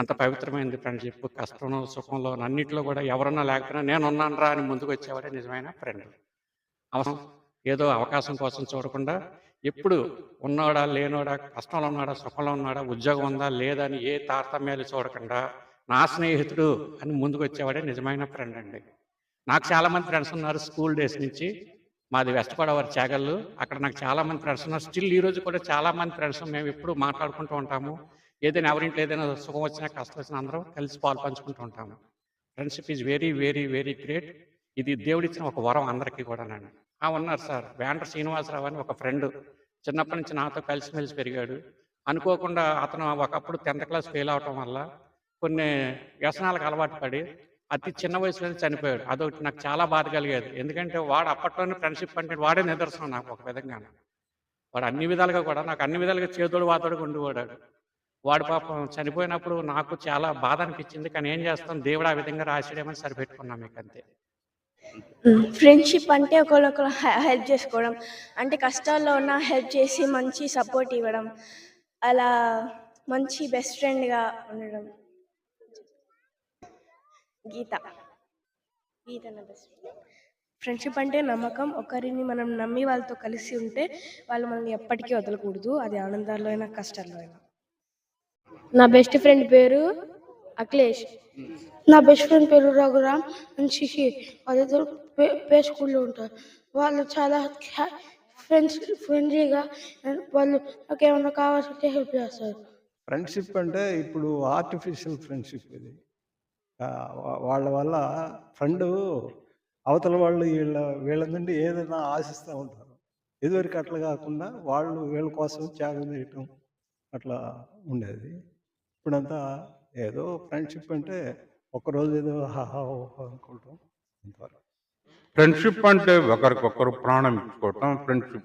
అంత పవిత్రమైనది ఫ్రెండ్‌షిప్. కష్టంలో, సుఖంలో అన్నిట్లో కూడా ఎవరన్నా లేకపోయినా నేనున్నానురా అని ముందుకొచ్చేవాడే నిజమైన ఫ్రెండ్. అవసరం ఏదో అవకాశం కోసం చూడకుండా ఎప్పుడు ఉన్నోడా, లేనోడా, కష్టంలో ఉన్నాడా, సుఖంలో ఉన్నాడా, ఉద్యోగం ఉందా, లేదా అని ఏ తారతమ్యాలు చూడకుండా నా స్నేహితుడు అని ముందుకొచ్చేవాడే నిజమైన ఫ్రెండ్ అండి. నాకు చాలామంది ఫ్రెండ్స్ ఉన్నారు స్కూల్ డేస్ నుంచి. మాది వెస్ట్ గోదావరి చాగల్లు. అక్కడ నాకు చాలామంది ఫ్రెండ్స్ ఉన్నారు. స్టిల్ ఈరోజు కూడా చాలామంది ఫ్రెండ్స్ మేమెప్పుడు మాట్లాడుకుంటూ ఉంటాము. ఏదైనా ఎవరింట్లో ఏదైనా సుఖం వచ్చినా, కష్టం వచ్చినా అందరం కలిసి పాలు పంచుకుంటూ ఉంటాము. Friendship is very, very, very great. ఇది దేవుడిచ్చిన ఒక వరం అందరికీ కూడానండి. ఉన్నారు సార్. వేండ్ర శ్రీనివాసరావు అని ఒక ఫ్రెండు. చిన్నప్పటి నుంచి నాతో కలిసిమెలిసి పెరిగాడు. అనుకోకుండా అతను ఒకప్పుడు 10థ్ క్లాస్ ఫెయిల్ అవ్వటం వల్ల కొన్ని వ్యసనాలకు అలవాటు పడి అతి చిన్న వయసులోనే చనిపోయాడు. అదొకటి నాకు చాలా బాధ కలిగేది. ఎందుకంటే వాడు అప్పట్లోనే ఫ్రెండ్‌షిప్ అంటే వాడే నిదర్శనం నాకు ఒక విధంగాను. వాడు అన్ని విధాలుగా కూడా నాకు అన్ని విధాలుగా చేదోడు వాదోడుగా ఉండేవాడాడు. వాడు పాపం చనిపోయినప్పుడు నాకు చాలా బాధ అనిపించింది. కానీ ఏం చేస్తాం దేవుడు ఆ విధంగా రాసాడేమని సరిపెట్టుకున్నాం ఇకంతే. ఫ్రెండ్షిప్ అంటే ఒకళ్ళొకళ్ళు హెల్ప్ చేసుకోవడం. అంటే కష్టాల్లో ఉన్న హెల్ప్ చేసి మంచి సపోర్ట్ ఇవ్వడం. అలా మంచి బెస్ట్ ఫ్రెండ్‌గా ఉండడం. గీత. గీత నా బెస్ట్ ఫ్రెండ్. ఫ్రెండ్షిప్ అంటే నమ్మకం. ఒకరిని మనం నమ్మి వాళ్ళతో కలిసి ఉంటే వాళ్ళు మనల్ని ఎప్పటికీ వదలకూడదు. అది ఆనందాల్లో అయినా, కష్టాల్లో అయినా. నా బెస్ట్ ఫ్రెండ్ పేరు అఖిలేష్. నా బెస్ట్ ఫ్రెండ్ పేరు రఘురామ్ అండ్ శిశి. వాళ్ళిద్దరు పే స్కూల్లో ఉంటారు. వాళ్ళు చాలా ఫ్రెండ్లీగా వాళ్ళు నాకు ఏమైనా కావాల్సింటే హెల్ప్ చేస్తారు. ఫ్రెండ్షిప్ అంటే ఇప్పుడు ఆర్టిఫిషియల్ ఫ్రెండ్షిప్ ఇది. వాళ్ళ వల్ల ఫ్రెండు అవతల వాళ్ళు వీళ్ళ నుండి ఏదైనా ఆశిస్తూ ఉంటారు. ఇదివరకు అట్లా కాకుండా వాళ్ళు వీళ్ళ కోసం త్యాగం చేయటం అట్లా ఉండేది. ఇప్పుడంతా ఏదో ఫ్రెండ్షిప్ అంటే ఒకరోజు ఏదో హాహా ఓహో అనుకుంటాం అంతవరకు. ఫ్రెండ్షిప్ అంటే ఒకరికొకరు ప్రాణం ఇచ్చుకోవటం ఫ్రెండ్షిప్.